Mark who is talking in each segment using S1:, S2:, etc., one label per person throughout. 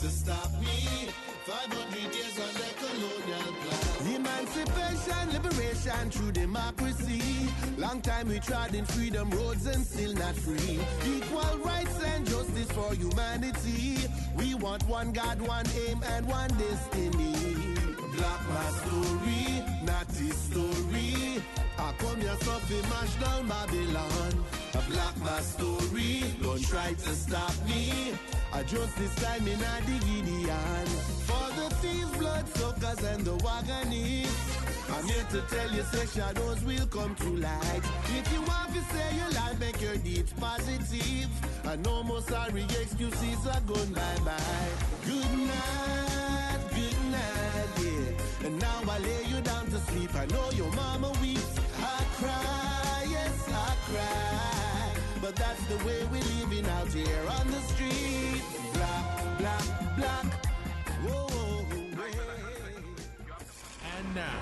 S1: to stop me. 500 years under colonial plan. Emancipation, liberation through democracy. Long time we trod in freedom roads and still not free. Equal rights and justice for humanity. We want one God, one aim and one destiny. Black my story, not his story. I come here so fi mash down Babylon. A black my story, don't try to stop me. I just this time in a the Gideon. For the thieves, bloodsuckers and the wagonists, I'm here to tell you, say shadows will come to light. If you want to say your life, make your deeds positive. And no more sorry excuses are gone bye-bye. Good night, yeah. And now I lay you down to sleep. I know your mama weeps. I cry, yes, I cry. But that's the way we're living out here on the street. Black, black, black. Whoa, whoa, whoa.
S2: And now,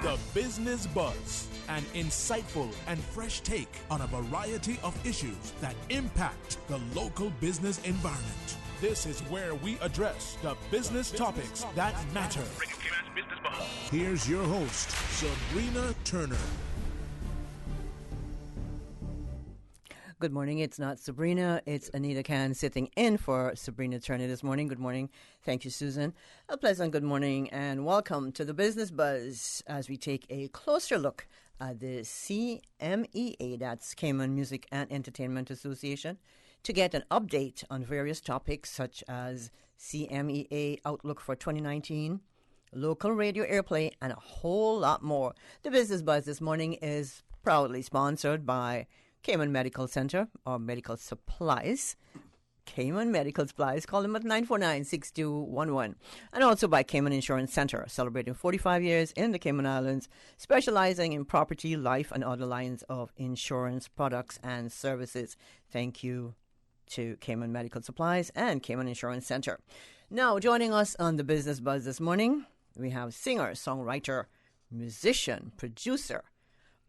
S2: The Business Buzz, an insightful and fresh take on a variety of issues that impact the local business environment. This is where we address the business topics that matter. Here's your host, Sabrina Turner.
S3: Good morning. It's not Sabrina. It's Anita Khan sitting in for Sabrina Turner this morning. Good morning. Thank you, Susan. A pleasant good morning and welcome to the Business Buzz as we take a closer look at the CMEA, that's Cayman Music and Entertainment Association, to get an update on various topics such as CMEA Outlook for 2019, local radio airplay, and a whole lot more. The Business Buzz this morning is proudly sponsored by Cayman Medical Center, or Medical Supplies. Cayman Medical Supplies, call them at 949-6211. And also by Cayman Insurance Center, celebrating 45 years in the Cayman Islands, specializing in property, life, and other lines of insurance products and services. Thank you to Cayman Medical Supplies and Cayman Insurance Center. Now, joining us on the Business Buzz this morning, we have singer, songwriter, musician, producer,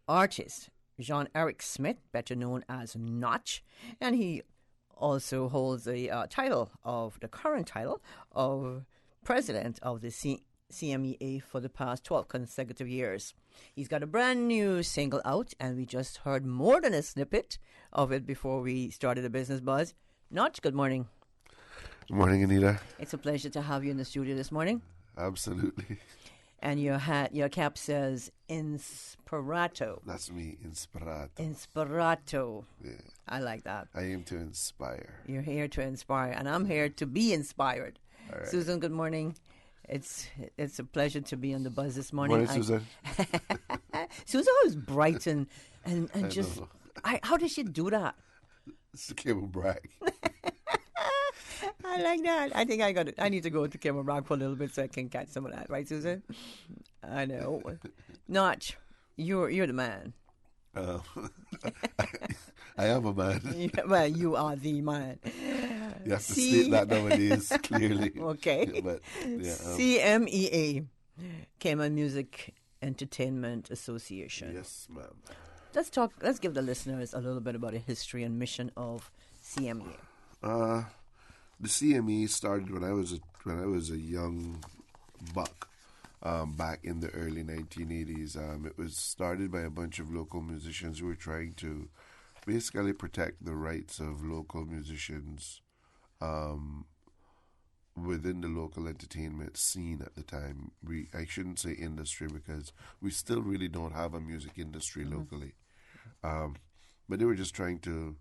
S3: artist, Jean-Eric Smith, better known as Notch, and he also holds the current title of president of the CMEA for the past 12 consecutive years. He's got a brand new single out, and we just heard more than a snippet of it before we started the Business Buzz. Notch, good morning.
S4: Good morning, Anita.
S3: It's a pleasure to have you in the studio this morning.
S4: Absolutely.
S3: And your cap says Inspirato.
S4: That's me, Inspirato.
S3: Inspirato.
S4: Yeah.
S3: I like that.
S4: I aim to inspire.
S3: You're here to inspire, and I'm here to be inspired.
S4: All right.
S3: Susan, good morning. It's a pleasure to be on the Buzz this morning.
S4: Morning, Susan.
S3: Susan was bright and just. How did she do that?
S4: It's the Cable Bragg.
S3: I like that. I think I need to go to Camera Rock for a little bit so I can catch some of that, right, Susan? I know. Notch, you're the man.
S4: I am a man.
S3: Well, you are the man.
S4: You have to state that nowadays clearly.
S3: Okay. CMEA, Cayman Music Entertainment Association.
S4: Yes, ma'am.
S3: Let's give the listeners a little bit about the history and mission of CMEA.
S4: The CME started when I was a young buck, back in the early 1980s. It was started by a bunch of local musicians who were trying to basically protect the rights of local musicians within the local entertainment scene at the time. I shouldn't say industry because we still really don't have a music industry locally. But they were just trying to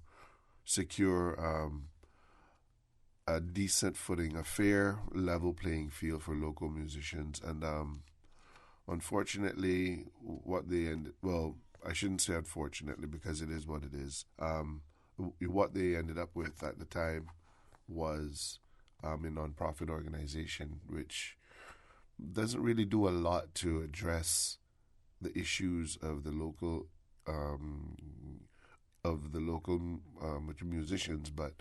S4: secure a decent footing, a fair, level playing field for local musicians. And unfortunately, I shouldn't say unfortunately because it is what it is. What they ended up with at the time was a non-profit organization, which doesn't really do a lot to address the issues of the local musicians, but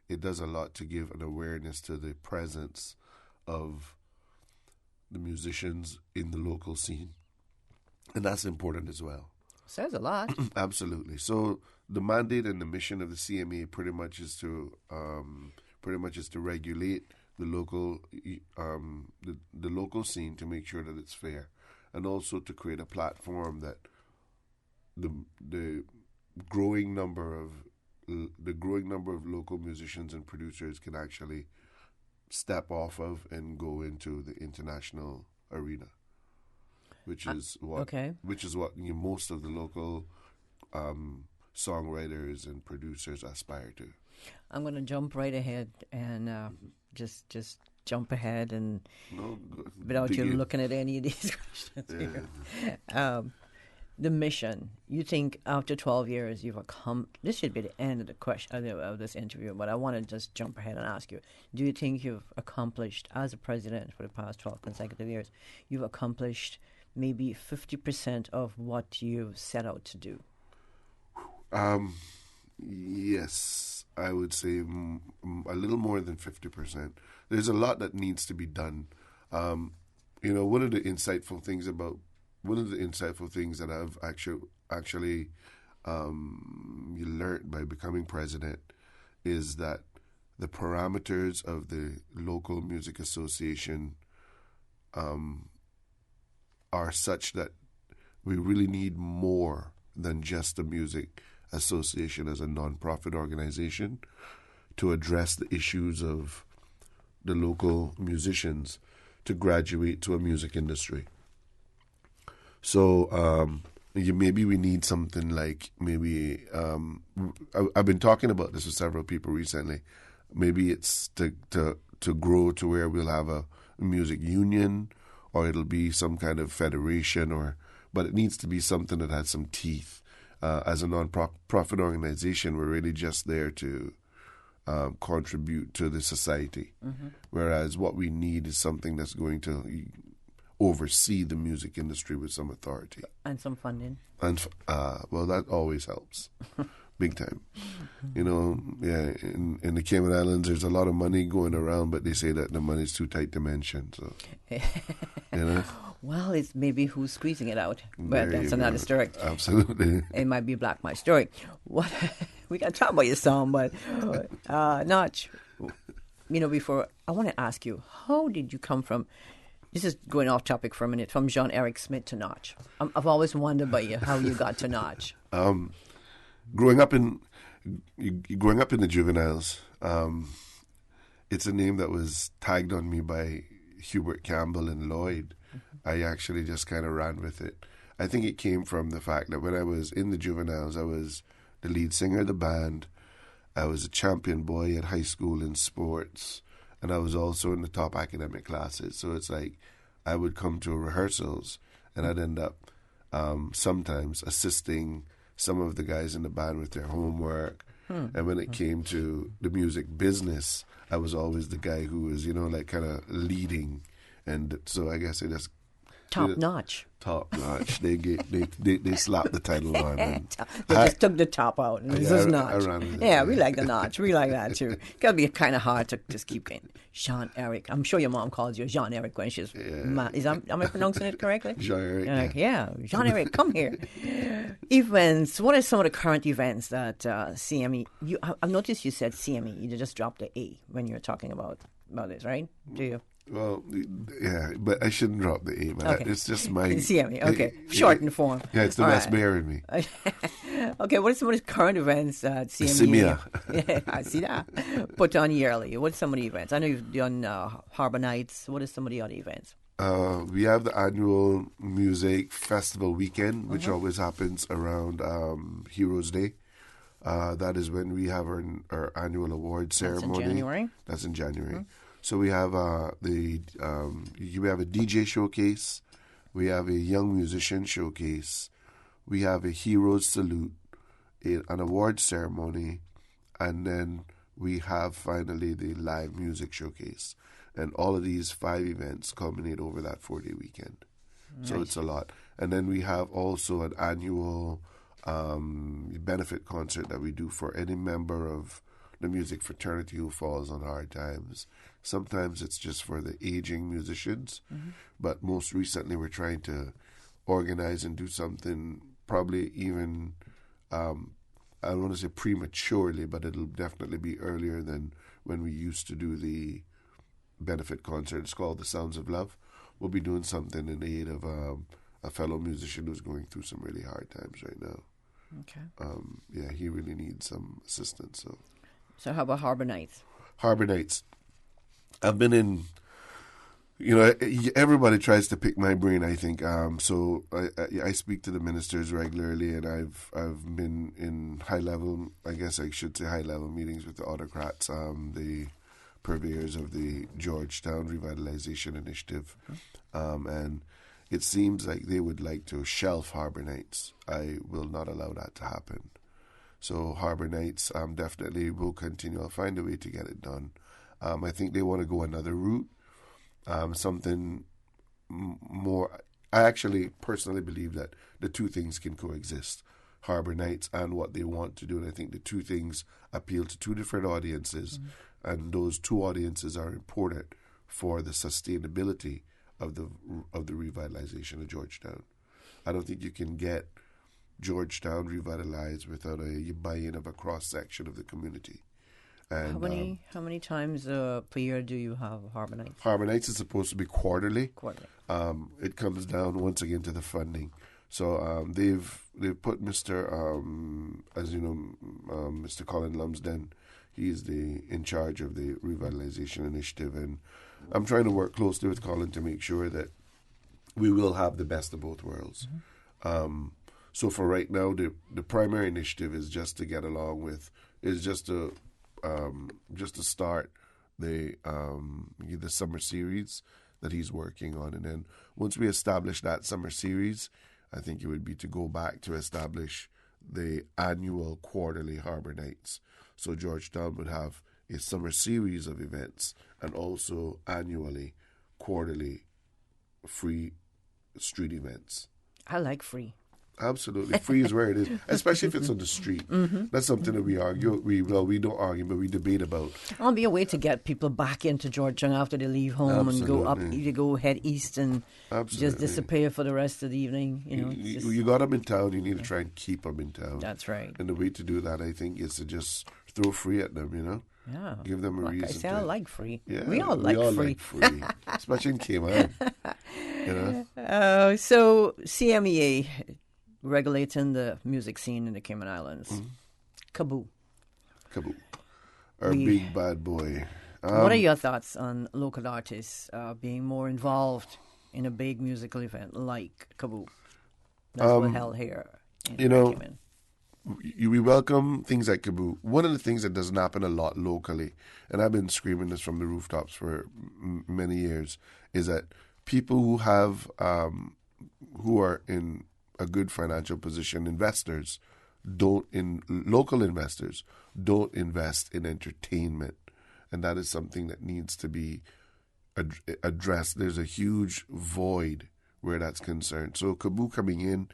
S4: it does a lot to give an awareness to the presence of the musicians in the local scene. And that's important as well.
S3: Says a lot.
S4: Absolutely. So the mandate and the mission of the CMEA pretty much is to regulate the local the local scene to make sure that it's fair, and also to create a platform that the growing number of local musicians and producers can actually step off of and go into the international arena, which is what most of the local songwriters and producers aspire to.
S3: I'm going to jump right ahead and just jump ahead and without you looking at any of these questions here. The mission. You think after 12 years you've accomplished? This should be the end of the question of this interview, but I want to just jump ahead and ask you: do you think you've accomplished, as a president for the past 12 consecutive years, you've accomplished maybe 50% of what you set out to do?
S4: Yes, I would say a little more than 50%. There's a lot that needs to be done. One of the insightful things that I've actually learned by becoming president is that the parameters of the local music association are such that we really need more than just a music association as a non-profit organization to address the issues of the local musicians to graduate to a music industry. So maybe we need something like I've been talking about this with several people recently. Maybe it's to grow to where we'll have a music union, or it'll be some kind of federation, but it needs to be something that has some teeth. As a non-profit organization, we're really just there to contribute to the society, whereas what we need is something that's going to oversee the music industry with some authority.
S3: And some funding.
S4: And that always helps. Big time. In the Cayman Islands, there's a lot of money going around, but they say that the money's too tight to mention. So,
S3: Well, it's maybe who's squeezing it out, but that's another story.
S4: Absolutely.
S3: It might be Black My Story. What we got to talk about your song, but Notch, before, I want to ask you, how did you come from, this is going off topic for a minute, from John Eric Smith to Notch? I've always wondered about you, how you got to Notch.
S4: Growing up in the Juveniles, it's a name that was tagged on me by Hubert Campbell and Lloyd. I actually just kind of ran with it. I think it came from the fact that when I was in the Juveniles, I was the lead singer of the band. I was a champion boy at high school in sports, and I was also in the top academic classes. So it's like I would come to rehearsals, and I'd end up sometimes assisting some of the guys in the band with their homework. And when it came to the music business, I was always the guy who was, kind of leading. And so I guess it just
S3: Top notch.
S4: They slapped the title on.
S3: They just took the top out. This is notch. We like the notch. We like that too. Gotta be kind of hard to just keep going. Jean Eric. I'm sure your mom calls you Jean Eric when she's am I pronouncing it correctly?
S4: Jean Eric.
S3: Jean Eric, come here. Events. What are some of the current events that CME? I've noticed you said CME. You just dropped the A when you were talking about this, right? Do you?
S4: Well, yeah, but I shouldn't drop the A, man. Okay. It's just my...
S3: CME, okay. Shortened form.
S4: Yeah, it's the best bear in me.
S3: Okay, what are some of the current events at CMEA? CMEA. I see that. Put on yearly. What are some of the events? I know you've done Harbor Nights. What are some of the other events?
S4: We have the annual music festival weekend, which always happens around Heroes Day. That is when we have our annual award ceremony.
S3: That's in January?
S4: That's in January. So we have we have a DJ showcase, we have a young musician showcase, we have a heroes salute, an award ceremony, and then we have finally the live music showcase. And all of these 5 events culminate over that 4-day weekend. Nice. So it's a lot. And then we have also an annual benefit concert that we do for any member of the music fraternity who falls on hard times. Sometimes it's just for the aging musicians, but most recently we're trying to organize and do something probably even I don't want to say prematurely, but it'll definitely be earlier than when we used to do the benefit concert. It's called The Sounds of Love. We'll be doing something in aid of a fellow musician who's going through some really hard times right now.
S3: Okay.
S4: He really needs some assistance.
S3: So how about Harbor Nights?
S4: Harbor Nights. I've been in. Everybody tries to pick my brain, I think. So I speak to the ministers regularly, and I've been in high level, I guess I should say high level meetings with the autocrats, the purveyors of the Georgetown Revitalization Initiative, and it seems like they would like to shelf Harbor Nights. I will not allow that to happen. So Harbor Nights definitely will continue. I'll find a way to get it done. I think they want to go another route. Something more. I actually personally believe that the two things can coexist, Harbor Nights and what they want to do. And I think the two things appeal to two different audiences, and those two audiences are important for the sustainability of the revitalization of Georgetown. I don't think you can get Georgetown revitalized without a buy-in of a cross-section of the community. And
S3: how many times per year do you have Harbor Nights?
S4: Harbor Nights is supposed to be quarterly.
S3: Quarterly.
S4: It comes down once again to the funding. So they've put Mr. As you know, Mr. Colin Lumsden. He's in charge of the revitalization initiative, and I'm trying to work closely with Colin to make sure that we will have the best of both worlds. So for right now, the primary initiative is just to get along with just to start the summer series that he's working on, and then once we establish that summer series, I think it would be to go back to establish the annual quarterly Harbor Nights. So Georgetown would have a summer series of events and also annually, quarterly, free street events.
S3: I like free.
S4: Absolutely. Free is where it is, especially if it's on the street. That's something that we argue. We don't argue, but we debate about.
S3: It'll be a way to get people back into Georgetown after they leave home and go up, either go head east and just disappear for the rest of the evening.
S4: You got them in town, you need to try and keep them in town.
S3: That's right.
S4: And the way to do that, I think, is to just throw free at them,
S3: Yeah.
S4: Give them a reason.
S3: I say I like free.
S4: Yeah,
S3: we all like free.
S4: Especially in Cayman.
S3: So CMEA regulating the music scene in the Cayman Islands. Kaboo.
S4: Our big bad boy.
S3: What are your thoughts on local artists being more involved in a big musical event like Kaboo? That's what held here in Cayman.
S4: We welcome things like Kaboo. One of the things that doesn't happen a lot locally, and I've been screaming this from the rooftops for many years, is that people who have who are in a good financial position, local investors don't invest in entertainment, and that is something that needs to be addressed. There's a huge void where that's concerned. So Kaboo coming in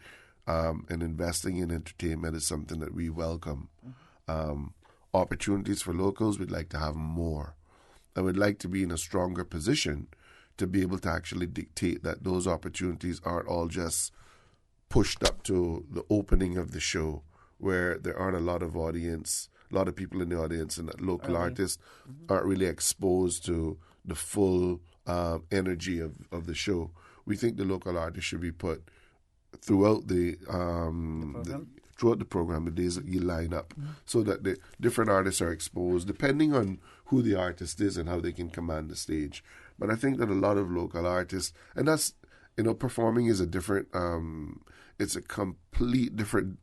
S4: and investing in entertainment is something that we welcome. Opportunities for locals, we'd like to have more. I would like to be in a stronger position to be able to actually dictate that those opportunities aren't all just pushed up to the opening of the show where there aren't a lot of people in the audience, and that local artists aren't really exposed to the full energy of the show. We think the local artists should be put throughout the program, the days that you line up, so that the different artists are exposed depending on who the artist is and how they can command the stage. But I think that a lot of local artists, and that's, performing is a different, it's a complete different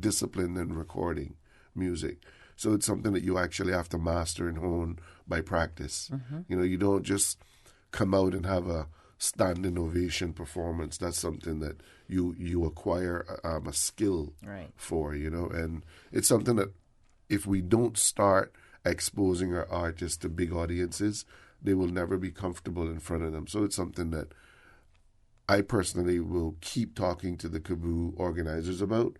S4: discipline than recording music. So it's something that you actually have to master and hone by practice. You don't just come out and have a standing ovation performance. That's something that you acquire a skill for, and it's something that if we don't start exposing our artists to big audiences, they will never be comfortable in front of them. So it's something that I personally will keep talking to the Kaboo organizers about.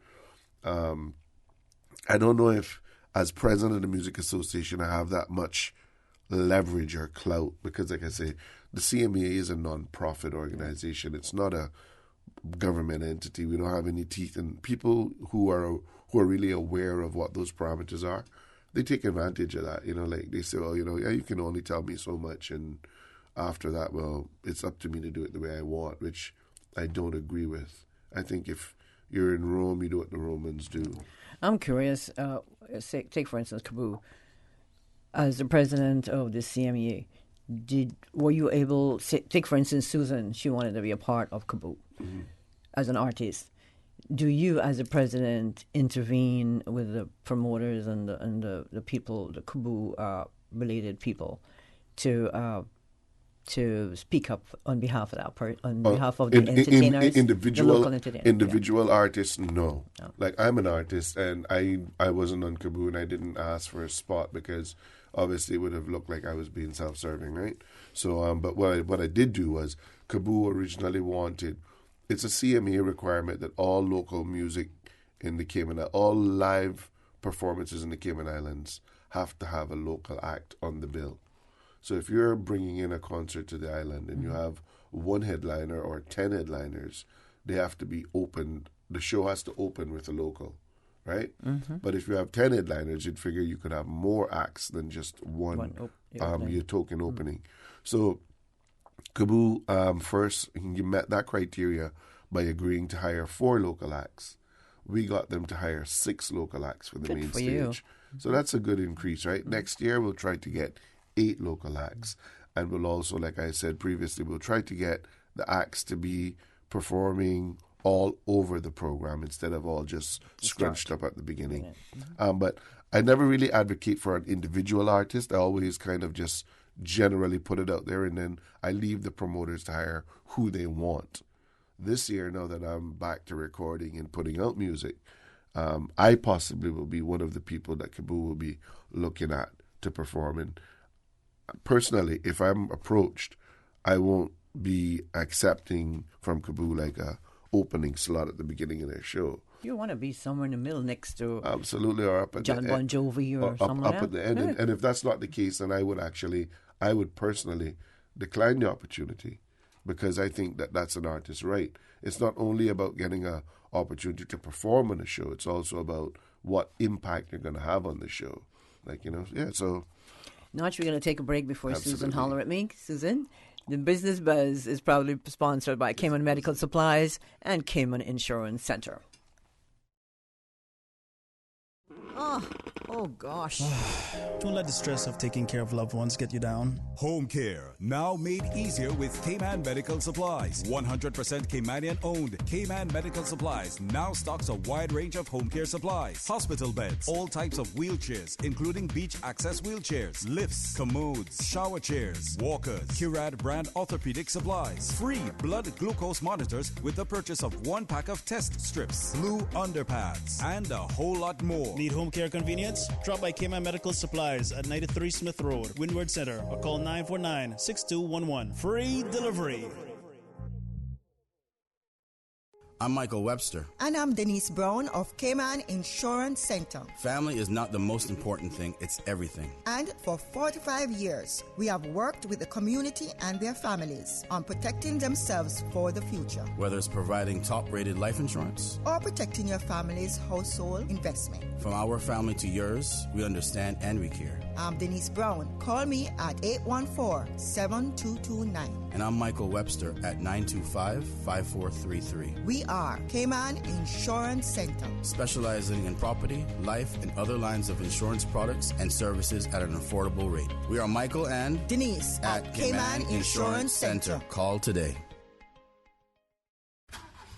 S4: I don't know if, as president of the Music Association, I have that much leverage or clout, because, like I say, the CMEA is a non-profit organization. It's not a government entity. We don't have any teeth. And people who are who are really aware of what those parameters are, they take advantage of that. Like they say, well, yeah, you can only tell me so much, and after that, well, it's up to me to do it the way I want, which I don't agree with. I think if you're in Rome, you do what the Romans do.
S3: I'm curious. Take for instance, Kaboo, as the president of the CMEA. Were you able? Take for instance, Susan. She wanted to be a part of Kaboo as an artist. Do you, as a president, intervene with the promoters and the people, the Kaboo related people, to speak up on behalf of behalf of the entertainers,
S4: individual,
S3: the local entertainers?
S4: individual artists? No. Like I'm an artist, and I wasn't on Kaboo, and I didn't ask for a spot because obviously it would have looked like I was being self-serving, right? So, but what I did do was Kaboo originally wanted. It's a CMEA requirement that all local music in the Cayman, all live performances in the Cayman Islands have to have a local act on the bill. So if you're bringing in a concert to the island and you have one headliner or 10 headliners, they have to be opened. The show has to open with a local, right? But if you have 10 headliners, you'd figure you could have more acts than just one your token opening. So Kaboo first, you met that criteria by agreeing to hire 4 local acts. We got them to hire 6 local acts for the main stage.
S3: You.
S4: So that's a good increase, right? Next year, we'll try to get 8 local acts. And we'll also, like I said previously, we'll try to get the acts to be performing all over the program instead of all just scrunched up at the beginning. But I never really advocate for an individual artist. I always kind of just generally put it out there, and then I leave the promoters to hire who they want. This year, now that I'm back to recording and putting out music, I possibly will be one of the people that Kaboo will be looking at to perform. And personally, if I'm approached, I won't be accepting from Kaboo like a opening slot at the beginning of their show.
S3: You want to be somewhere in the middle next to
S4: absolutely, or up at
S3: John Bon Jovi or something
S4: up at the end. And if that's not the case, then I would personally decline the opportunity, because I think that that's an artist's right. It's not only about getting an opportunity to perform on a show, it's also about what impact you're going to have on the show. So.
S3: Not we're going to take a break before
S4: Absolutely.
S3: Susan holler at me. Susan, the Business Buzz is proudly sponsored by Cayman Medical Supplies and Cayman Insurance Center. Oh gosh.
S5: Don't let the stress of taking care of loved ones get you down.
S6: Home care, now made easier with Cayman Medical Supplies. 100% Caymanian owned. Cayman Medical Supplies now stocks a wide range of home care supplies. Hospital beds, all types of wheelchairs, including beach access wheelchairs, lifts, commodes, shower chairs, walkers, Curad brand orthopedic supplies. Free blood glucose monitors with the purchase of 1 pack of test strips, blue underpads, and a whole lot more.
S5: Need home care convenience? Drop by Cayman Medical Supplies at 93 Smith Road, Windward Center, or call 949-6211. Free delivery.
S7: I'm Michael Webster.
S8: And I'm Denise Brown of Cayman Insurance Center.
S7: Family is not the most important thing, it's everything.
S8: And for 45 years, we have worked with the community and their families on protecting themselves for the future.
S7: Whether it's providing top-rated life insurance
S8: or protecting your family's household investment.
S7: From our family to yours, we understand and we care.
S8: I'm Denise Brown. Call me at 814-7229.
S7: And I'm Michael Webster at 925-5433.
S8: We are Cayman Insurance Center,
S7: specializing in property, life, and other lines of insurance products and services at an affordable rate. We are Michael and
S8: Denise at Cayman Insurance Center.
S7: Call today.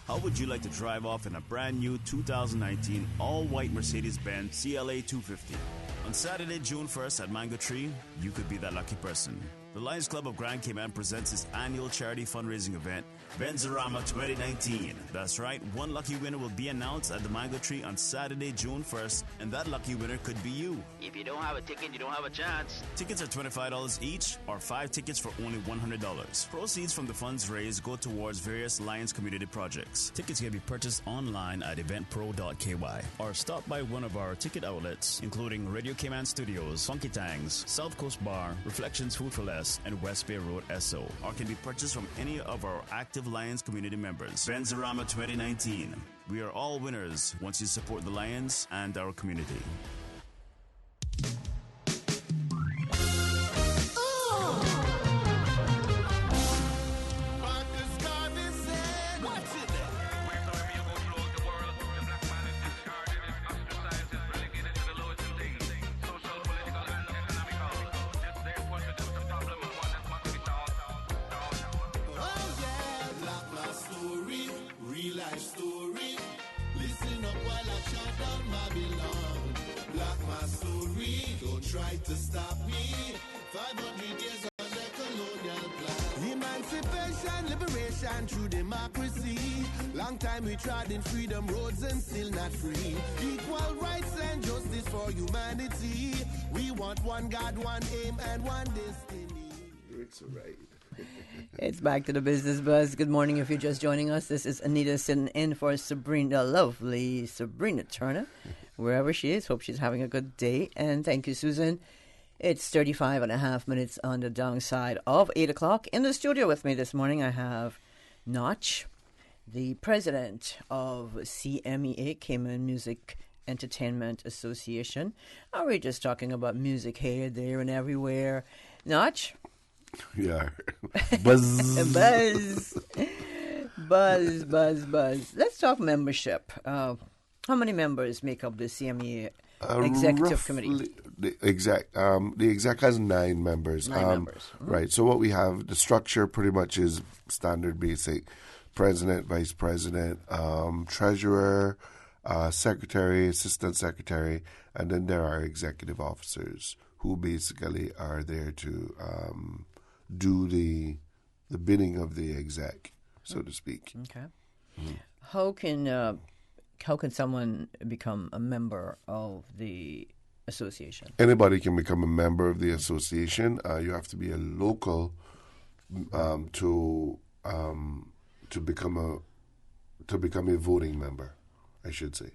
S9: How would you like to drive off in a brand new 2019 all-white Mercedes-Benz CLA 250? On Saturday, June 1st at Mango Tree, you could be that lucky person. The Lions Club of Grand Cayman presents its annual charity fundraising event, Benzorama 2019. That's right, one lucky winner will be announced at the Mango Tree on Saturday, June 1st, and that lucky winner could be you.
S10: If you don't have a ticket, you don't have a chance.
S9: Tickets are $25 each, or 5 tickets for only $100. Proceeds from the funds raised go towards various Lions community projects. Tickets can be purchased online at eventpro.ky, or stop by one of our ticket outlets, including Radio Cayman Studios, Funky Tangs, South Coast Bar, Reflections Food for Less, and West Bay Road SO, or can be purchased from any of our active Lions community members. Benzorama 2019. We are all winners once you support the Lions and our community.
S1: Try to stop me. 500 years under colonial plan. Emancipation, liberation through democracy. Long time we trod in freedom roads and still not free. Equal rights and justice for humanity. We want one God, one aim, and one destiny.
S4: It's right.
S3: It's back to the Business Buzz. Good morning if you're just joining us. This is Anita sitting in for Sabrina, lovely Sabrina Turner. Wherever she is, hope she's having a good day. And thank you, Susan. It's 35 and a half minutes on the downside of 8 o'clock. In the studio with me this morning, I have Notch, the president of CMEA, Cayman Music Entertainment Association. And we're just talking about music here, there, and everywhere. Notch?
S4: Yeah. Buzz.
S3: Buzz. Buzz. Let's talk membership. How many members make up the CMEA executive committee?
S4: The exec has 9 members. Right. So what we have, the structure pretty much is standard basic. President, vice president, treasurer, secretary, assistant secretary, and then there are executive officers who basically are there to do the bidding of the exec, so to speak.
S3: Okay. Mm-hmm. How can someone become a member of the association?
S4: Anybody can become a member of the association. You have to be a local to become a voting member, I should say.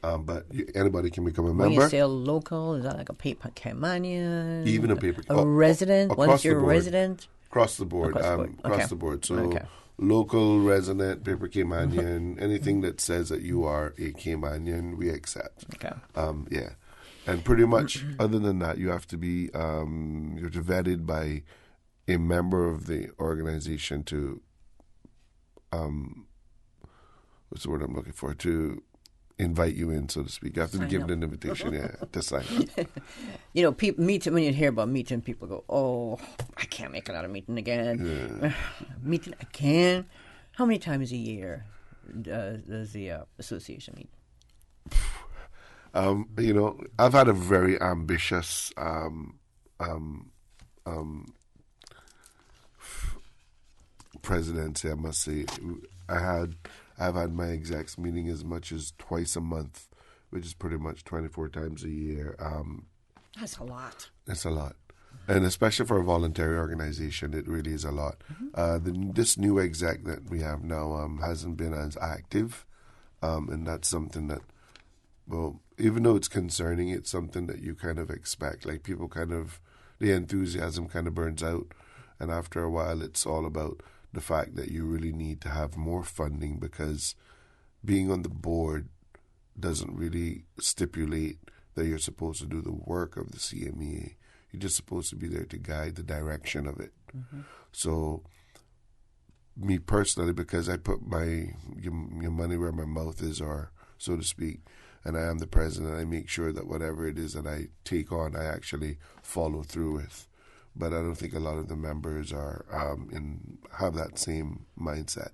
S4: But anybody can become a member.
S3: When you say a local, is that like a paper Caymanian?
S4: Even a paper.
S3: A resident? Once you're a resident?
S4: Across the board. Across the board. So local, resident, paper Caymanian, anything that says that you are a Caymanian, we accept.
S3: Okay.
S4: Yeah. And pretty much, other than that, you have to be you're vetted by a member of the organization to what's the word I'm looking for? To invite you in, so to speak. You have to be given an invitation, to sign up.
S3: You know, when you hear about meeting, people go, "Oh, I can't make it out of meeting again." Yeah. Meeting again? How many times a year does the association meet?
S4: I've had a very ambitious presidency, I must say. I've had my execs meeting as much as twice a month, which is pretty much 24 times a year.
S3: That's a lot.
S4: It's a lot. And especially for a voluntary organization, it really is a lot. This new exec that we have now hasn't been as active, and that's something that, well, even though it's concerning, it's something that you kind of expect. Like people the enthusiasm kind of burns out, and after a while it's all about the fact that you really need to have more funding, because being on the board doesn't really stipulate that you're supposed to do the work of the CMEA. You're just supposed to be there to guide the direction of it. Mm-hmm. So, me personally, because I put your money where my mouth is, or so to speak, and I am the president, I make sure that whatever it is that I take on, I actually follow through with. But I don't think a lot of the members are have that same mindset.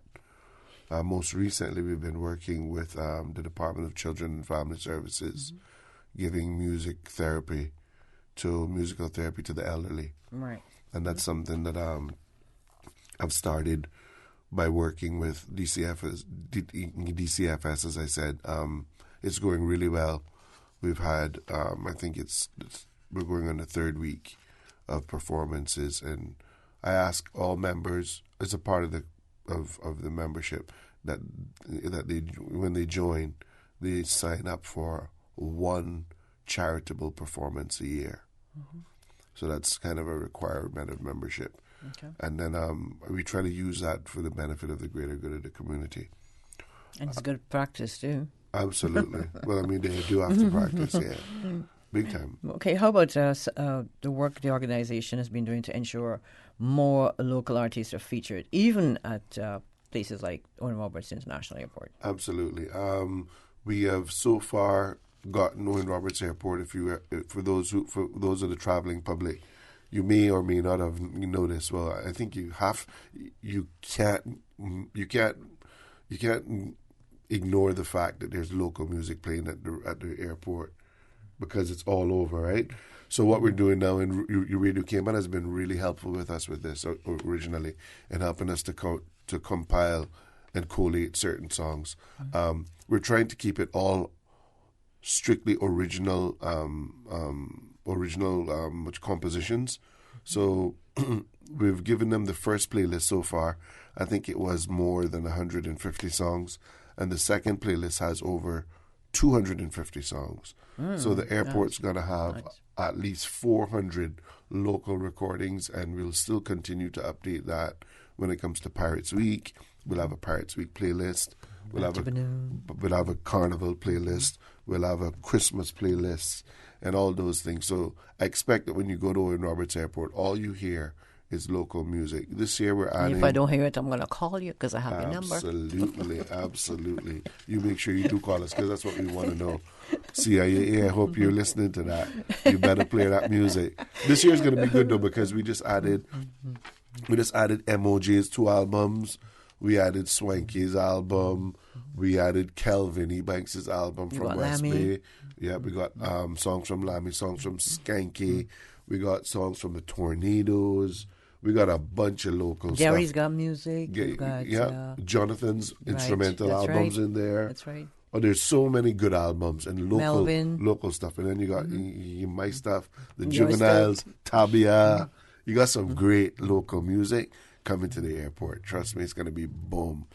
S4: Most recently, we've been working with the Department of Children and Family Services, giving musical therapy to the elderly. Right. And that's something that I've started by working with DCFS, as I said. It's going really well. We've had, I think we're going on the 3rd week of performances, and I ask all members as a part of the membership that they, when they join, they sign up for one charitable performance a year. Mm-hmm. So that's kind of a requirement of membership. Okay. And then we try to use that for the benefit of the greater good of the community.
S3: And it's good practice, too.
S4: Absolutely. Well, I mean, they do have to practice, yeah. Big time.
S3: Okay, how about the work the organization has been doing to ensure more local artists are featured, even at places like Owen Roberts International Airport?
S4: Absolutely. We have so far gotten Owen Roberts Airport. For those of the traveling public, you may or may not have noticed. Well, I think you can't ignore the fact that there's local music playing at the airport, because it's all over, right? So what we're doing now, and Radio Cayman has been really helpful with us with this originally, and helping us to compile and collate certain songs. We're trying to keep it all strictly original compositions. So we've given them the first playlist so far. I think it was more than 150 songs, and the second playlist has over 250 songs. So the airport's going to have at least 400 local recordings, and we'll still continue to update that when it comes to Pirates Week. We'll have a Pirates Week playlist. We'll have a Carnival playlist. We'll have a Christmas playlist and all those things. So I expect that when you go to Owen Roberts Airport, all you hear is local music. This year we're adding...
S3: If I don't hear it, I'm going to call you because I have your number.
S4: Absolutely. You make sure you do call us, because that's what we want to know. CIAA, I hope you're listening to that. You better play that music. This year's going to be good, though, because we just added MOJ's 2 albums. We added Swanky's album. We added Kelvin Ebanks' album from West Bay. Yeah, we got songs from Lammy, songs from Skanky. We got songs from the Tornadoes. We got a bunch of local
S3: Gary's
S4: stuff.
S3: got music.
S4: Jonathan's instrumental albums in there.
S3: That's right.
S4: Oh, there's so many good albums and local stuff. And then you got my stuff, the Juveniles, Tabia. You got some great local music coming to the airport. Trust me, it's going to be boom.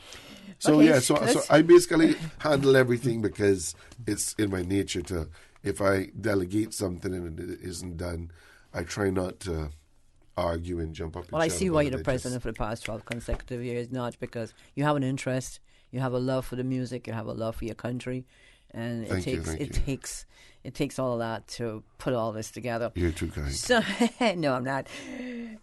S4: So, so I basically handle everything because it's in my nature to, if I delegate something and it isn't done, I try not to argue and jump up.
S3: Well, I see why you're the president for the past 12 consecutive years, not because you have an interest, you have a love for the music, you have a love for your country, and it takes all of that to put all this together.
S4: You're too kind.
S3: So, no, I'm not.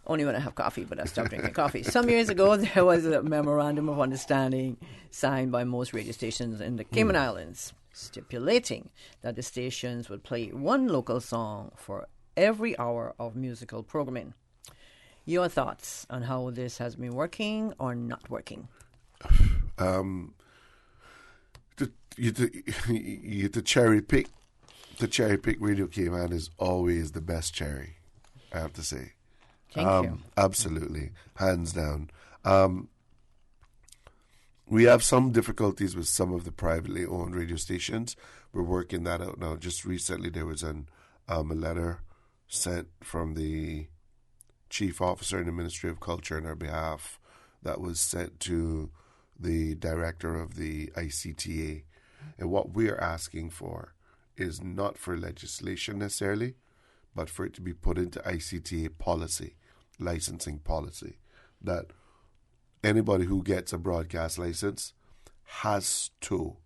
S3: Only when I have coffee, but I stopped drinking coffee. Some years ago, there was a memorandum of understanding signed by most radio stations in the Cayman Islands, stipulating that the stations would play one local song for every hour of musical programming. Your thoughts on how this has been working or not working?
S4: The cherry pick Radio Cayman is always the best cherry, I have to say.
S3: Thank you.
S4: Absolutely, hands down. We have some difficulties with some of the privately owned radio stations. We're working that out now. Just recently, there was a letter sent from the chief officer in the Ministry of Culture on our behalf that was sent to the director of the ICTA. And what we're asking for is not for legislation necessarily, but for it to be put into ICTA policy, licensing policy, that anybody who gets a broadcast license has to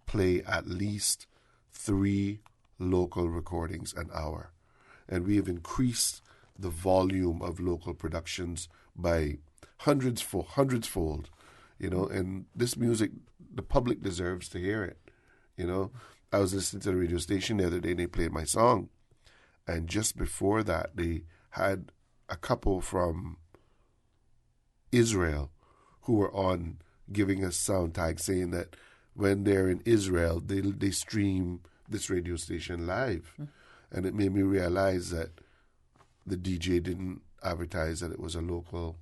S4: play at least 3 local recordings an hour. And we have increased the volume of local productions by hundreds fold, and this music, the public deserves to hear it. I was listening to the radio station the other day and they played my song. And just before that, they had a couple from Israel who were on giving us sound tags saying that when they're in Israel, they stream this radio station live. And it made me realize that the DJ didn't advertise that it was a local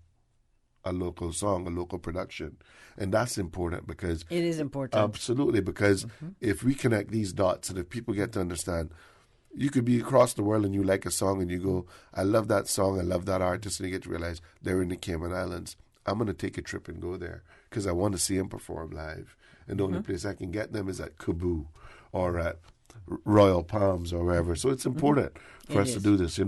S4: song, a local production. And that's important because...
S3: It is important.
S4: Absolutely, because if we connect these dots and if people get to understand, you could be across the world and you like a song and you go, I love that song, I love that artist, and you get to realize they're in the Cayman Islands. I'm going to take a trip and go there because I want to see them perform live. And the only place I can get them is at Cebu or at Royal Palms or wherever. So it's important for us to do this,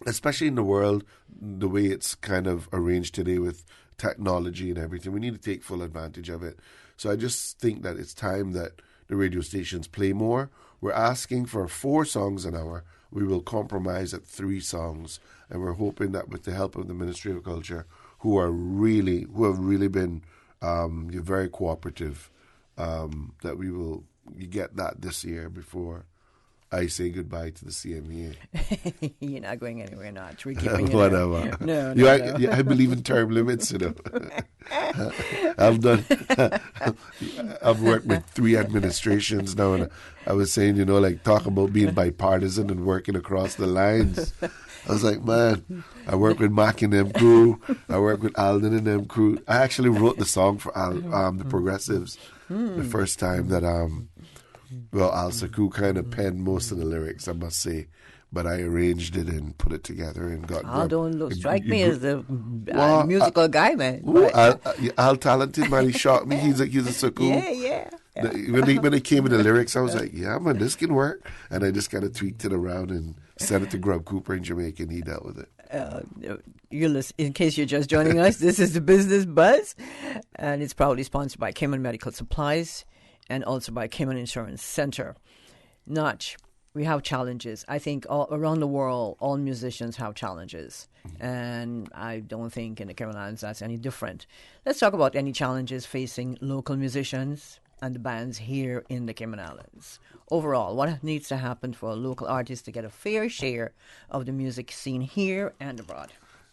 S4: especially in the world, the way it's kind of arranged today with technology and everything. We need to take full advantage of it. So I just think that it's time that the radio stations play more. We're asking for 4 songs an hour. We will compromise at 3 songs, and we're hoping that with the help of the Ministry of Culture, who have really been very cooperative, that we will get that this year before I say goodbye to the CMEA.
S3: You're not going anywhere, not. We're keeping you
S4: Whatever.
S3: No.
S4: I believe in term limits, I've worked with 3 administrations now, and I was saying, talk about being bipartisan and working across the lines. I was like, man, I work with Mac and them crew. I work with Alden and them crew. I actually wrote the song for the Progressives the first time that Al Saku kind of penned most of the lyrics, I must say. But I arranged it and put it together and got.
S3: Don't strike me as a musical guy, man.
S4: Al talented, man. He shot me. He's a Saku.
S3: Yeah.
S4: When they came with the lyrics, I was like, yeah, man, this can work. And I just kind of tweaked it around and sent it to Grub Cooper in Jamaica, and he dealt with it.
S3: In case you're just joining us, this is the Business Buzz, and it's proudly sponsored by Cayman Medical Supplies and also by Cayman Insurance Center. Notch, we have challenges. I think all around the world, all musicians have challenges, and I don't think in the Cayman Islands that's any different. Let's talk about any challenges facing local musicians and the bands here in the Cayman Islands. Overall, what needs to happen for local artists to get a fair share of the music scene here and abroad?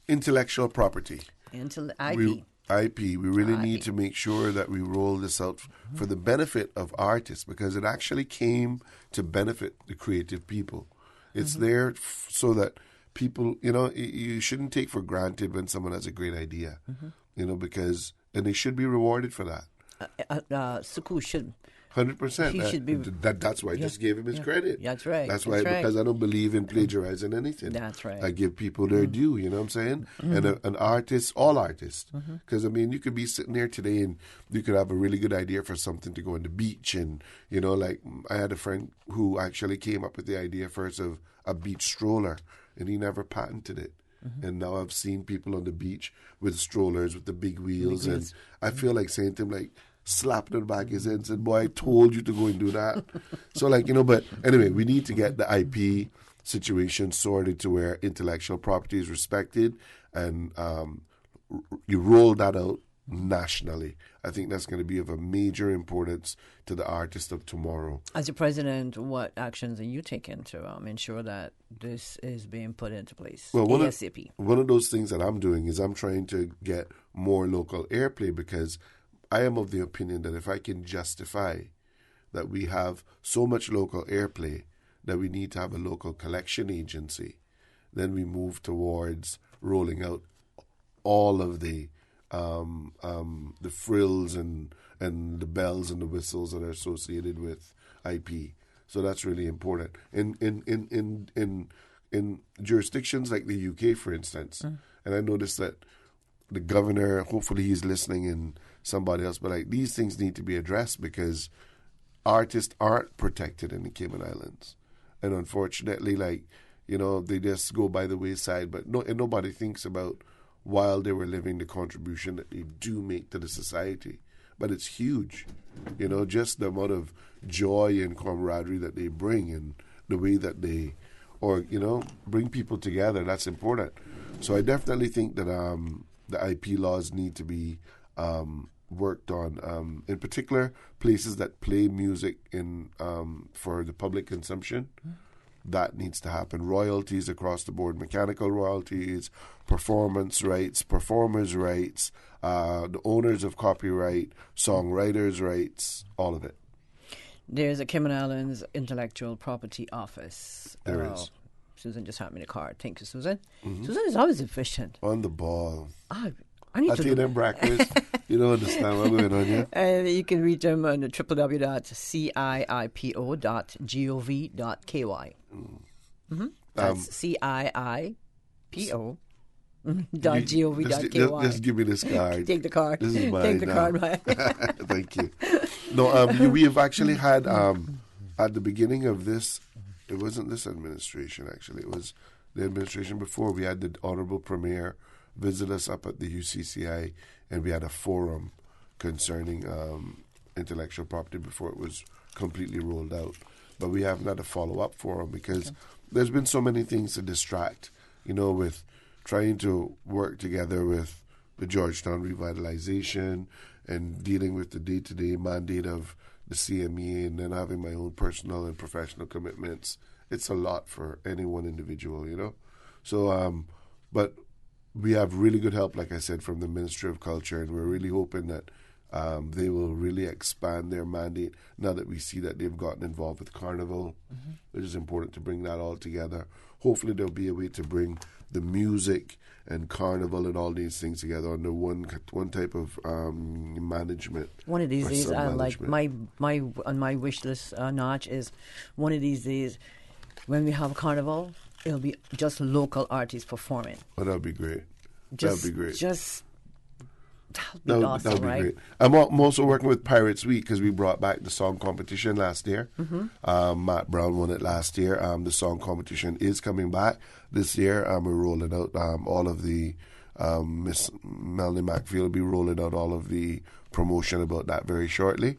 S4: Intellectual property. IP. We really need to make sure that we roll this out for the benefit of artists, because it actually came to benefit the creative people. It's there so that people, you shouldn't take for granted when someone has a great idea, because, and they should be rewarded for that.
S3: Suku should.
S4: 100%.
S3: He should be.
S4: That's why I just gave him his credit.
S3: That's right.
S4: That's why, because I don't believe in plagiarizing anything.
S3: That's right.
S4: I give people their due, you know what I'm saying? And an artist, all artists. Because, you could be sitting there today and you could have a really good idea for something to go on the beach. And, like I had a friend who actually came up with the idea first of a beach stroller, and he never patented it. And now I've seen people on the beach with strollers with the big wheels. And I feel like saying to him, slapped on the back of his head and said, boy, I told you to go and do that. So, but anyway, we need to get the IP situation sorted to where intellectual property is respected, and you roll that out nationally. I think that's going to be of a major importance to the artists of tomorrow.
S3: As the president, what actions are you taking to ensure that this is being put into place ASAP?
S4: One of those things that I'm doing is I'm trying to get more local airplay, because I am of the opinion that if I can justify that we have so much local airplay that we need to have a local collection agency, then we move towards rolling out all of the frills and the bells and the whistles that are associated with IP. So that's really important. In jurisdictions like the UK, for instance, and I noticed that the governor, hopefully he's listening, and somebody else, but these things need to be addressed, because artists aren't protected in the Cayman Islands, and unfortunately, they just go by the wayside. But nobody thinks about, while they were living, the contribution that they do make to the society. But it's huge, just the amount of joy and camaraderie that they bring, and the way that they, bring people together. That's important. So I definitely think that the IP laws need to be worked on, in particular places that play music for the public consumption. That needs to happen. Royalties across the board, mechanical royalties, performance rights, performers' rights, the owners of copyright, songwriters' rights, all of it.
S3: There's a Cayman Islands Intellectual Property Office.
S4: There is.
S3: Susan just handed me the card. Thank you, Susan. Susan is always efficient.
S4: On the ball.
S3: I need to
S4: take them breakfast. You don't understand what's going on here.
S3: And you can reach them on www.ciipo.gov.ky. That's CIIPO.gov.ky.
S4: Just give me this card.
S3: Take the card.
S4: This is mine.
S3: Take the card, right?
S4: Thank you. No, we have actually had at the beginning of this. It wasn't this administration, actually. It was the administration before. We had the Honorable Premier visit us up at the UCCI, and we had a forum concerning intellectual property before it was completely rolled out. But we haven't had a follow-up for them because there's been so many things to distract, with trying to work together with the Georgetown revitalization and dealing with the day-to-day mandate of the CMEA and then having my own personal and professional commitments. It's a lot for any one individual, So, but we have really good help, like I said, from the Ministry of Culture, and we're really hoping that they will really expand their mandate now that we see that they've gotten involved with Carnival. It is important to bring that all together. Hopefully there'll be a way to bring the music and Carnival and all these things together under one type of management.
S3: One of these days, like my on my wish list notch is one of these days when we have Carnival, it'll be just local artists performing.
S4: Oh, that'd be great. That'd be great.
S3: That would be right?
S4: Great. I'm also working with Pirates Week because we brought back the song competition last year. Matt Brown won it last year. The song competition is coming back this year. We're rolling out all of the Miss Melanie McField will be rolling out all of the promotion about that very shortly.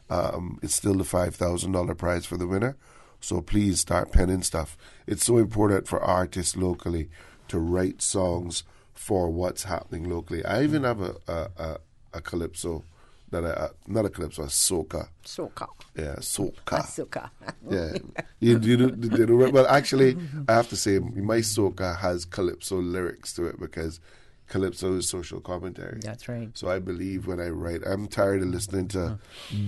S4: It's still the $5,000 prize for the winner. So please start penning stuff. It's so important for artists locally to write songs for what's happening locally. I even have a calypso that not a calypso, a soca.
S3: Soca.
S4: Yeah, soca.
S3: Soca.
S4: Yeah. you do well, actually, I have to say, my soca has calypso lyrics to it because calypso is social commentary.
S3: That's right.
S4: So I believe when I write, I'm tired of listening to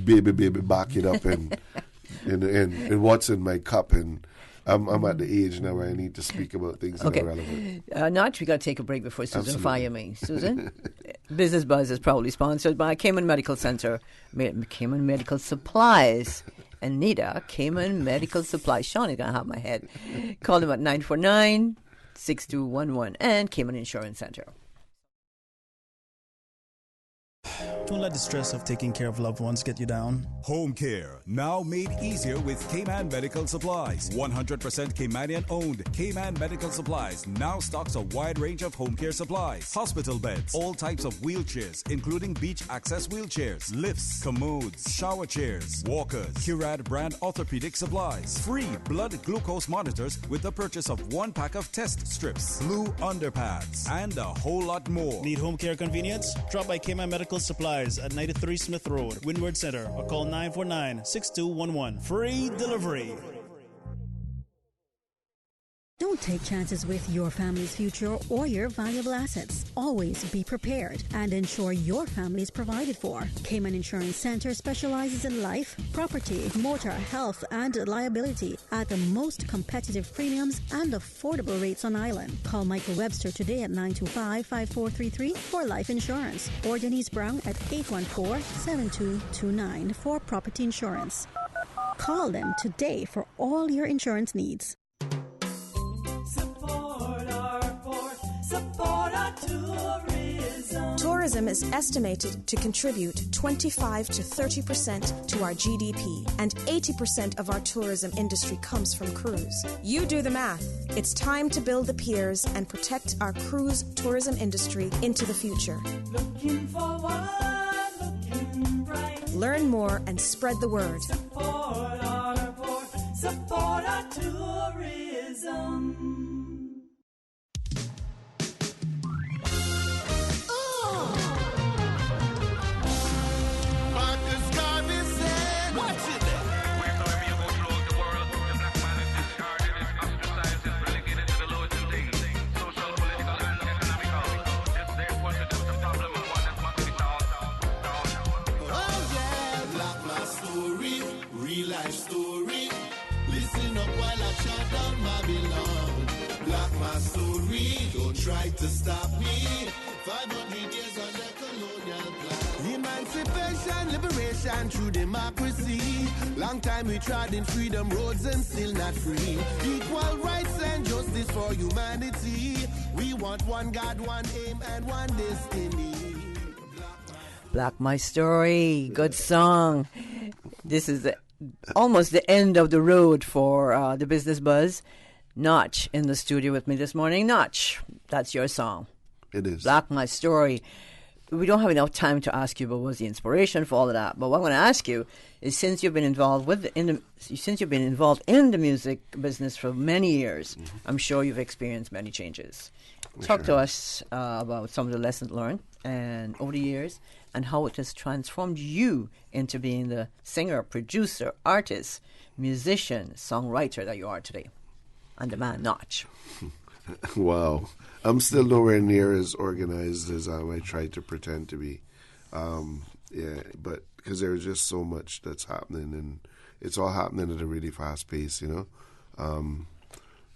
S4: baby, back it up and what's in my cup, and I'm at the age now where I need to speak about things that are relevant.
S3: Notch, we got to take a break before Susan fire me. Susan, Business Buzz is proudly sponsored by Cayman Medical Center, Cayman Medical Supplies. Anita, Cayman Medical Supplies. Sean is going to have my head. Call them at 949-6211 and Cayman Insurance Center.
S5: Don't let the stress of taking care of loved ones get you down.
S6: Home care, now made easier with Cayman Medical Supplies. 100% Caymanian owned. Cayman Medical Supplies now stocks a wide range of home care supplies. Hospital beds, all types of wheelchairs, including beach access wheelchairs, lifts, commodes, shower chairs, walkers, Curad brand orthopedic supplies. Free blood glucose monitors with the purchase of 1 pack of test strips, blue underpads, and a whole lot more.
S5: Need home care convenience? Drop by Cayman Medical Supplies at 93 Smith Road, Windward Center, or call 949-6211. Free delivery.
S11: Don't take chances with your family's future or your valuable assets. Always be prepared and ensure your family is provided for. Cayman Insurance Center specializes in life, property, motor, health, and liability at the most competitive premiums and affordable rates on island. Call Michael Webster today at 925-5433 for life insurance, or Denise Brown at 814-7229 for property insurance. Call them today for all your insurance needs.
S12: Tourism is estimated to contribute 25 to 30% to our GDP, and 80% of our tourism industry comes from cruise. You do the math. It's time to build the piers and protect our cruise tourism industry into the future.
S13: Looking forward, looking bright.
S12: Learn more and spread the word.
S13: Support our port, support our tourism.
S1: Story. Listen up while I shut down Babylon. Black my story, don't try to stop me. 500 years under colonial plan. Emancipation, liberation through democracy. Long time we trod in freedom roads and still not free. Equal rights and justice for humanity. We want one God, one aim, and one destiny.
S3: Black My Story, good song. This is almost the end of the road for the Business Buzz. Notch in the studio with me this morning. Notch, that's your song.
S4: It is.
S3: Black My Story. we don't have enough time to ask you what was the inspiration for all of that. But what I'm going to ask you is, since you've been involved in the music business for many years, I'm sure you've experienced many changes. Talk to us about some of the lessons learned and over the years, and how it has transformed you into being the singer, producer, artist, musician, songwriter that you are today, and the man notch.
S4: Wow. I'm still nowhere near as organized as I try to pretend to be. But because there's just so much that's happening, and it's all happening at a really fast pace,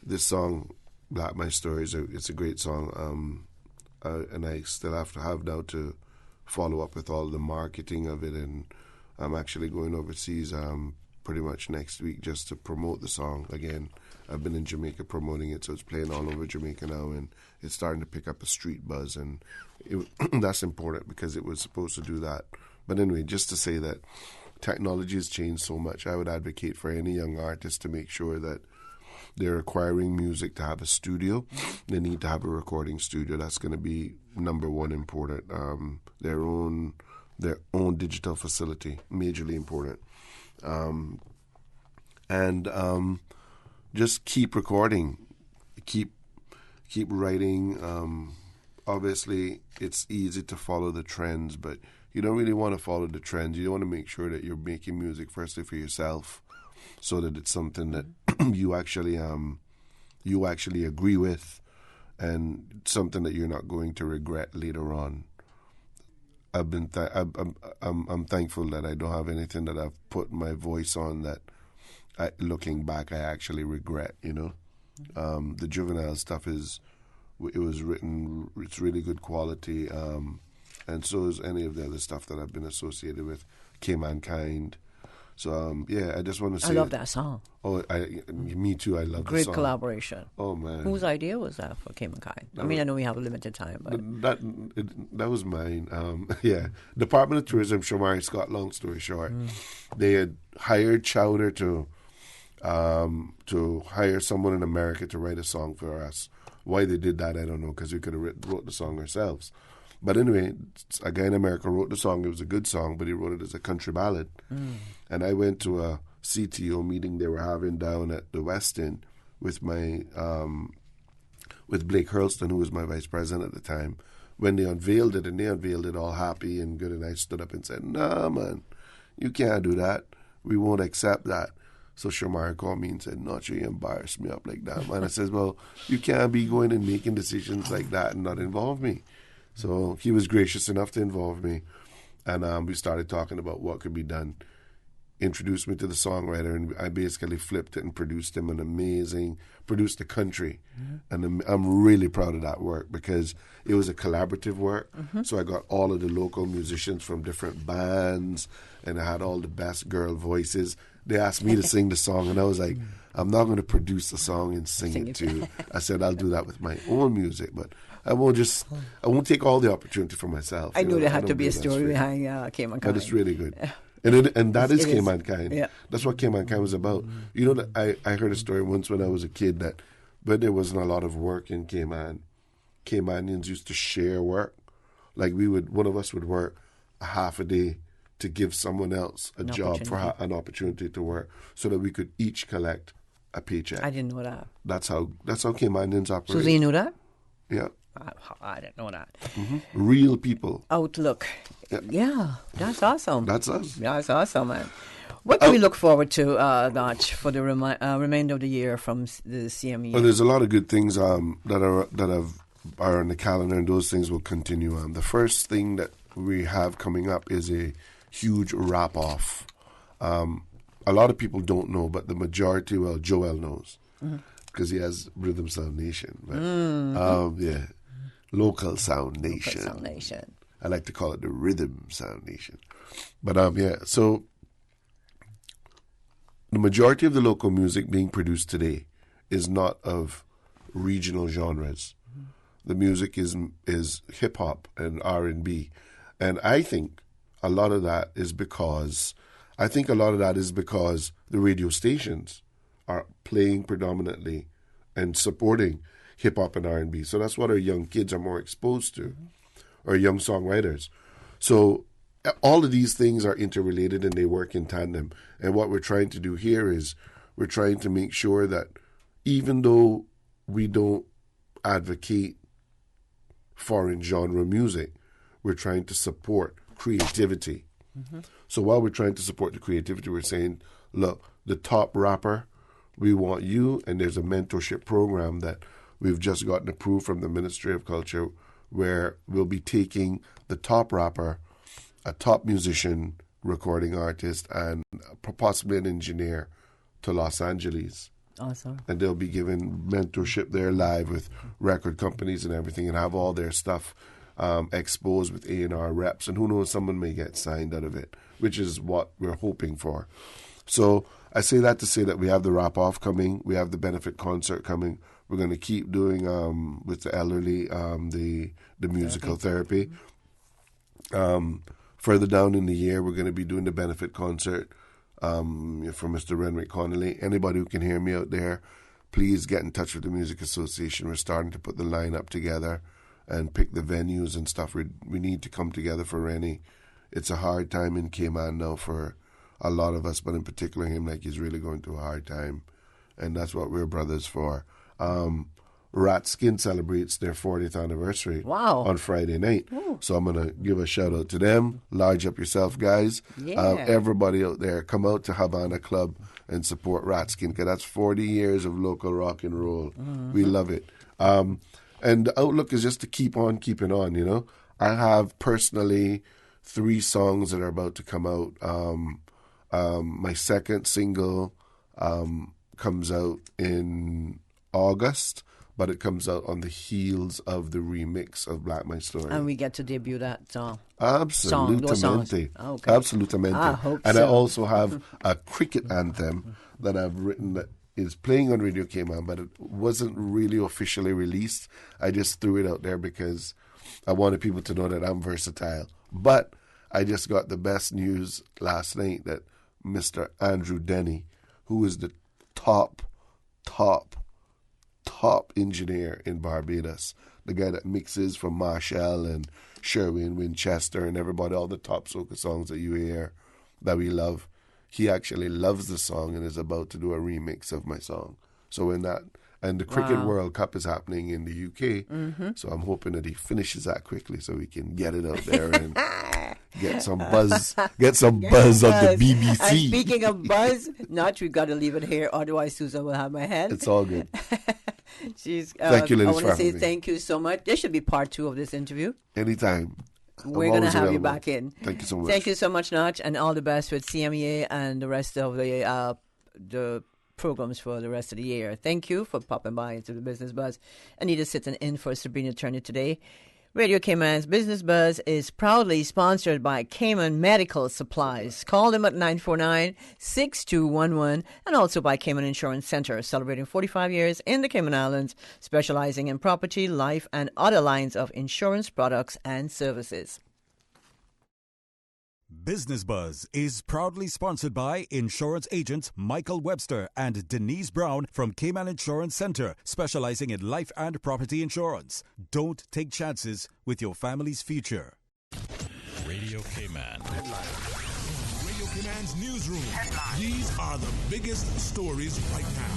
S4: This song, Black My Story, it's a great song, and I still have now to follow up with all the marketing of it, and I'm actually going overseas pretty much next week just to promote the song again. I've been in Jamaica promoting it, so it's playing all over Jamaica now, and it's starting to pick up a street buzz, and that's important because it was supposed to do that. But anyway, just to say that technology has changed so much, I would advocate for any young artist to make sure that they're acquiring music to have a studio. They need to have a recording studio. That's going to be number one important. Their own digital facility, majorly important. Just keep recording, keep writing. Obviously, it's easy to follow the trends, but you don't really want to follow the trends. You want to make sure that you're making music firstly for yourself, so that it's something that you actually agree with, and something that you're not going to regret later on. I'm thankful that I don't have anything that I've put my voice on that, looking back, I actually regret. The Juvenile stuff was written. It's really good quality, and so is any of the other stuff that I've been associated with. Mankind. So I just want to say
S3: I love that song.
S4: Oh, me too. I love
S3: great
S4: the song.
S3: Collaboration.
S4: Oh man,
S3: whose idea was that for Mankind? I know we have a limited time, but
S4: that was mine. Department of Tourism, Shamari Scott. Long story short, they had hired Chowder to hire someone in America to write a song for us. Why they did that, I don't know, because we could have wrote the song ourselves. But anyway, a guy in America wrote the song. It was a good song, but he wrote it as a country ballad. And I went to a CTO meeting they were having down at the West End with my with Blake Hurlston, who was my vice president at the time. When they unveiled it, and they unveiled it all happy and good, and I stood up and said, "Nah, man, you can't do that. We won't accept that." So Shamar called me and said, "Not you embarrassed me up like that, man." I says, "Well, you can't be going and making decisions like that and not involve me." So he was gracious enough to involve me, and we started talking about what could be done. Introduced me to the songwriter, and I basically flipped it and produced the country. And I'm really proud of that work because it was a collaborative work. So I got all of the local musicians from different bands, and I had all the best girl voices. They asked me to sing the song, and I was like, I'm not going to produce the song and sing it too. I said, I'll do that with my own music, but I won't take all the opportunity for myself.
S3: I knew there had to be a story behind Mankind.
S4: But it's really good. And that is Mankind.
S3: Yeah.
S4: That's what Mankind was about. You know, that I heard a story once when I was a kid that when there wasn't a lot of work in Caymanians used to share work. Like one of us would work a half a day to give someone else a job for an opportunity to work, so that we could each collect a paycheck.
S3: I didn't know that.
S4: That's how Caymanians operate.
S3: Susie, you knew that?
S4: Yeah.
S3: I didn't know that.
S4: Real people.
S3: Outlook. Yeah, that's awesome.
S4: That's us.
S3: That's awesome, man. What can we look forward to, Notch, for the remainder of the year from the CMEA?
S4: Well, there's a lot of good things that are on the calendar, and those things will continue on. The first thing that we have coming up is a huge wrap-off. A lot of people don't know, but the majority, Joel knows, because he has Rhythm Sound Nation. Right? Local Sound Nation.
S3: Local Sound Nation.
S4: I like to call it the Rhythm Sound Nation. But so the majority of the local music being produced today is not of regional genres. The music is hip hop and R&B, and I think a lot of that is because the radio stations are playing predominantly and supporting hip hop and R&B. So that's what our young kids are more exposed to. or young songwriters. So all of these things are interrelated and they work in tandem. And what we're trying to do here is we're trying to make sure that even though we don't advocate foreign genre music, we're trying to support creativity. Mm-hmm. So while we're trying to support the creativity, we're saying, look, the top rapper, we want you, and there's a mentorship program that we've just gotten approved from the Ministry of Culture where we'll be taking the top rapper, a top musician, recording artist, and possibly an engineer to Los Angeles.
S3: Awesome.
S4: And they'll be given mentorship there live with record companies and everything and have all their stuff exposed with A&R reps. And who knows, someone may get signed out of it, which is what we're hoping for. So I say that to say that we have the wrap-off coming. We have the benefit concert coming. We're going to keep doing with the elderly the musical therapy. Further down in the year, we're going to be doing the benefit concert for Mr. Renwick Connolly. Anybody who can hear me out there, please get in touch with the Music Association. We're starting to put the lineup together and pick the venues and stuff. We need to come together for Rennie. It's a hard time in Cayman now for a lot of us, but in particular him, like he's really going through a hard time. And that's what we're brothers for. Rat Skin celebrates their 40th anniversary on Friday night. Ooh. So I'm going to give a shout out to them. Large up yourself, guys.
S3: Yeah.
S4: Everybody out there, come out to Havana Club and support Rat Skin, because that's 40 years of local rock and roll. Mm-hmm. We love it. And the outlook is just to keep on keeping on, you know. I have personally 3 songs that are about to come out. My second single comes out in August, but it comes out on the heels of the remix of Black My Story.
S3: And we get to debut that song.
S4: Absolutamente.
S3: Okay.
S4: Absolutamente.
S3: I hope
S4: and
S3: so.
S4: I also have a cricket anthem that I've written that is playing on Radio Cayman, but it wasn't really officially released. I just threw it out there because I wanted people to know that I'm versatile. But I just got the best news last night that Mr. Andrew Denny, who is the top engineer in Barbados, the guy that mixes for Marshall and Sherwin Winchester and everybody, all the top soca songs that you hear that we love, he actually loves the song and is about to do a remix of my song. So in that, and the Cricket World Cup is happening in the UK, so I'm hoping that he finishes that quickly so we can get it out there and get some buzz on the BBC.
S3: And speaking of buzz, we've got to leave it here, otherwise Susan will have my head.
S4: It's all good.
S3: Thank you, ladies,
S4: I
S3: want to say thank you so much. There should be part 2 of this interview.
S4: Anytime.
S3: We're going to have you back in.
S4: Thank you so much.
S3: Thank you so much, Notch, and all the best with CMEA and the rest of the programs for the rest of the year. Thank you for popping by into the Business Buzz. Anita sitting in for Sabrina Turner today. Radio Cayman's Business Buzz is proudly sponsored by Cayman Medical Supplies. Call them at 949-6211, and also by Cayman Insurance Center, celebrating 45 years in the Cayman Islands, specializing in property, life, and other lines of insurance products and services.
S6: Business Buzz is proudly sponsored by insurance agents Michael Webster and Denise Brown from Cayman Insurance Center, specializing in life and property insurance. Don't take chances with your family's future.
S2: Radio Cayman. Radio Cayman's newsroom. These are the biggest stories right now.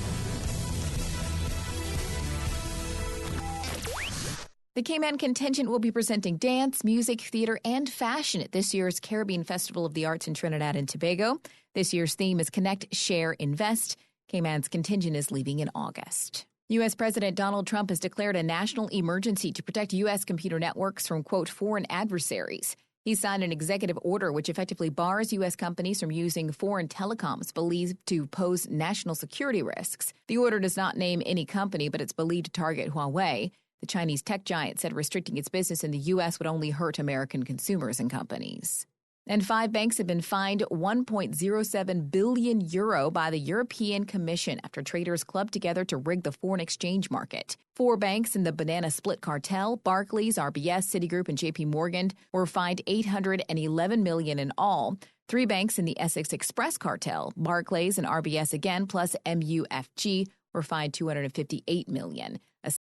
S14: The Cayman contingent will be presenting dance, music, theater, and fashion at this year's Caribbean Festival of the Arts in Trinidad and Tobago. This year's theme is Connect, Share, Invest. Cayman's contingent is leaving in August. U.S. President Donald Trump has declared a national emergency to protect U.S. computer networks from, quote, foreign adversaries. He signed an executive order which effectively bars U.S. companies from using foreign telecoms believed to pose national security risks. The order does not name any company, but it's believed to target Huawei. The Chinese tech giant said restricting its business in the U.S. would only hurt American consumers and companies. And 5 banks have been fined €1.07 billion by the European Commission after traders clubbed together to rig the foreign exchange market. 4 banks in the banana split cartel, Barclays, RBS, Citigroup, and JP Morgan, were fined $811 million in all. 3 banks in the Essex Express cartel, Barclays and RBS again, plus MUFG, were fined $258 million.